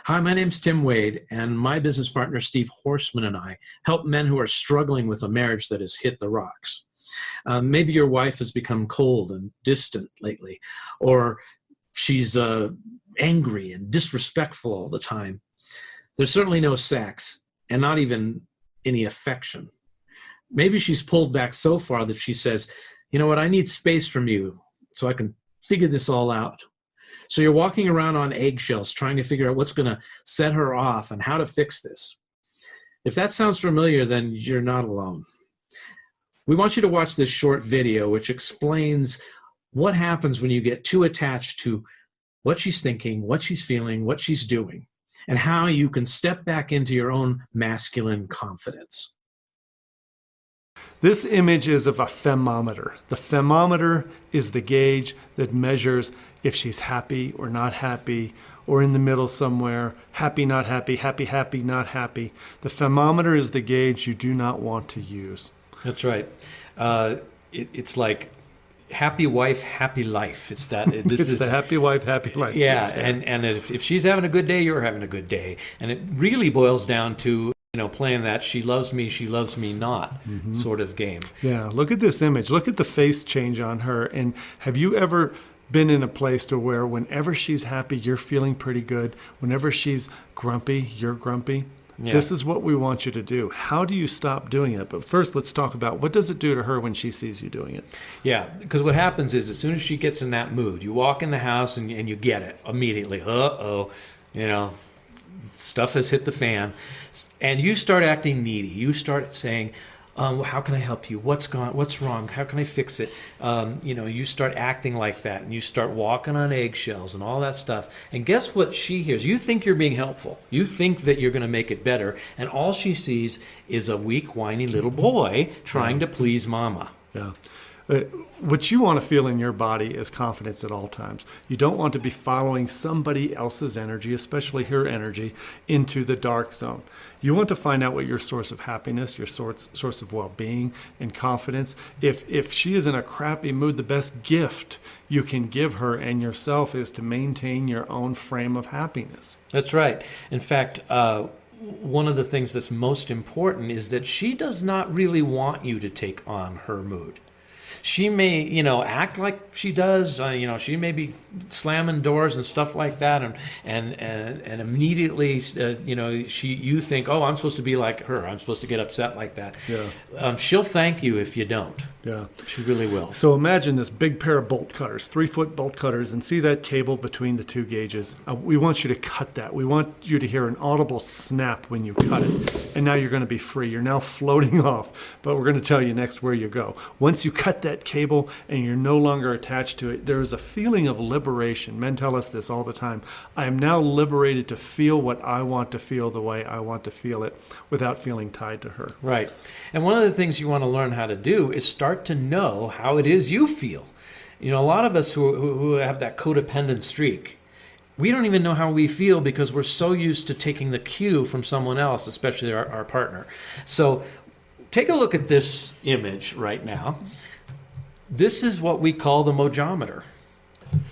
Hi, my name's Tim Wade, and my business partner, Steve Horseman, and I help men who are struggling with a marriage that has hit the rocks. Maybe your wife has become cold and distant lately, or she's angry and disrespectful all the time. There's certainly no sex, and not even any affection. Maybe she's pulled back so far that she says, you know what, I need space from you so I can figure this all out. So you're walking around on eggshells trying to figure out what's going to set her off and how to fix this. If that sounds familiar, then you're not alone. We want you to watch this short video which explains what happens when you get too attached to what she's thinking, what she's feeling, what she's doing, and how you can step back into your own masculine confidence. This image is of a thermometer. The thermometer is the gauge that measures if she's happy or not happy, or in the middle somewhere, happy, not happy, happy, happy, not happy. The thermometer is the gauge you do not want to use. That's right. It's like happy wife, happy life. It's that. It's the happy wife, happy life. Yeah, and if she's having a good day, you're having a good day. And it really boils down to playing that she loves me not sort of game. Yeah, look at this image. Look at the face change on her. And have you ever been in a place to where whenever she's happy, you're feeling pretty good? Whenever she's grumpy, you're grumpy? Yeah. This is what we want you to do. How do you stop doing it? But first, let's talk about what does it do to her when she sees you doing it? Yeah, because what happens is as soon as she gets in that mood, you walk in the house and you get it immediately. Stuff has hit the fan, and you start acting needy. You start saying, how can I help you? What's wrong? How can I fix it? You start acting like that, and you start walking on eggshells and all that stuff. And guess what she hears? You think you're being helpful. You think that you're going to make it better, and all she sees is a weak, whiny little boy trying to please mama. Yeah. What you want to feel in your body is confidence at all times. You don't want to be following somebody else's energy, especially her energy, into the dark zone. You want to find out what your source of happiness, your source of well-being and confidence. If she is in a crappy mood, the best gift you can give her and yourself is to maintain your own frame of happiness. That's right. In fact, one of the things that's most important is that she does not really want you to take on her mood. She may, act like she does. She may be slamming doors and stuff like that, and immediately, you think, oh, I'm supposed to be like her. I'm supposed to get upset like that. Yeah. She'll thank you if you don't. Yeah. She really will. So imagine this big pair of bolt cutters, 3-foot bolt cutters, and see that cable between the two gauges. We want you to cut that. We want you to hear an audible snap when you cut it. And now you're going to be free. You're now floating off. But we're going to tell you next where you go. Once you cut that cable and you're no longer attached to it, there is a feeling of liberation. Men tell us this all the time. I am now liberated to feel what I want to feel the way I want to feel it without feeling tied to her. Right. And one of the things you want to learn how to do is start to know how it is you feel. A lot of us who have that codependent streak, we don't even know how we feel because we're so used to taking the cue from someone else, especially our partner. So take a look at this image right now. This is what we call the mojometer.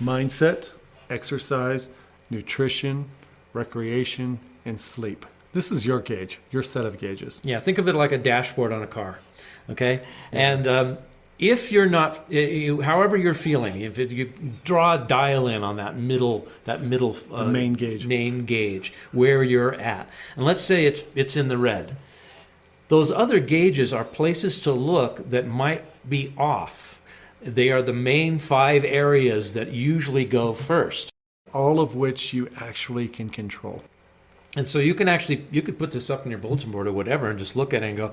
Mindset, exercise, nutrition, recreation, and sleep. This is your gauge, your set of gauges. Yeah, think of it like a dashboard on a car, okay? And if you're not, however you're feeling, if you draw a dial in on that middle main gauge, where you're at, and let's say it's in the red. Those other gauges are places to look that might be off. They are the main 5 areas that usually go first. All of which you actually can control. And so you could put this up on your bulletin board or whatever and just look at it and go,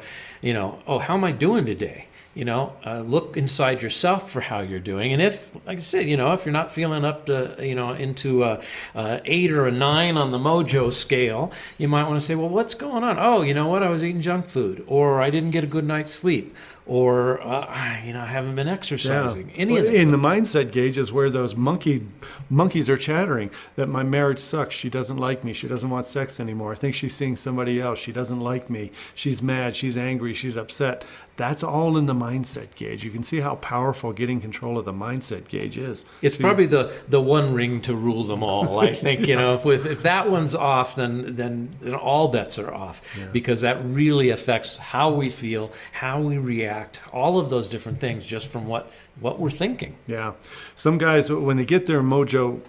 oh, how am I doing today? Look inside yourself for how you're doing. And if, like I said, if you're not feeling up to, into a 8 or a 9 on the mojo scale, you might want to say, well, what's going on? Oh, you know what? I was eating junk food, or I didn't get a good night's sleep, or, I haven't been exercising. Yeah. In the mindset gauge is where those monkeys are chattering that my marriage sucks. She doesn't like me. She doesn't want sex anymore. I think she's seeing somebody else. She doesn't like me. She's mad. She's angry. She's upset. That's all in the mindset gauge. You can see how powerful getting control of the mindset gauge is. It's probably the one ring to rule them all. I think, you know, if that one's off, then all bets are off, because that really affects how we feel, how we react, all of those different things just from what we're thinking. Yeah. Some guys, when they get their mojo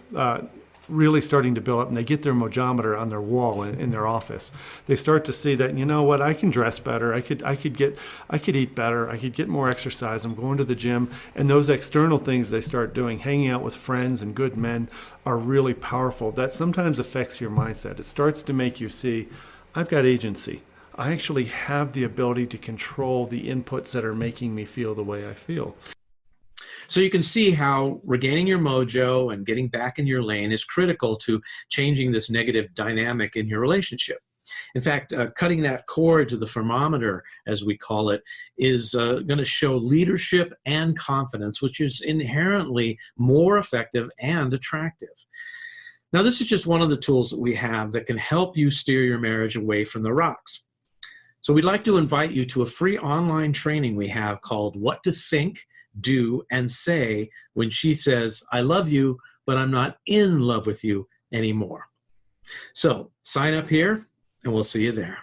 really starting to build up and they get their mojometer on their wall in their office, they start to see that, you know what, I can dress better, I could eat better, I could get more exercise, I'm going to the gym, and those external things they start doing, hanging out with friends and good men, are really powerful. That sometimes affects your mindset. It starts to make you see, I've got agency. I actually have the ability to control the inputs that are making me feel the way I feel. So you can see how regaining your mojo and getting back in your lane is critical to changing this negative dynamic in your relationship. In fact, cutting that cord to the thermometer, as we call it, is going to show leadership and confidence, which is inherently more effective and attractive. Now, this is just one of the tools that we have that can help you steer your marriage away from the rocks. So we'd like to invite you to a free online training we have called What to Think, Do, and Say When She Says, I Love You, but I'm Not in Love with You Anymore. So sign up here, and we'll see you there.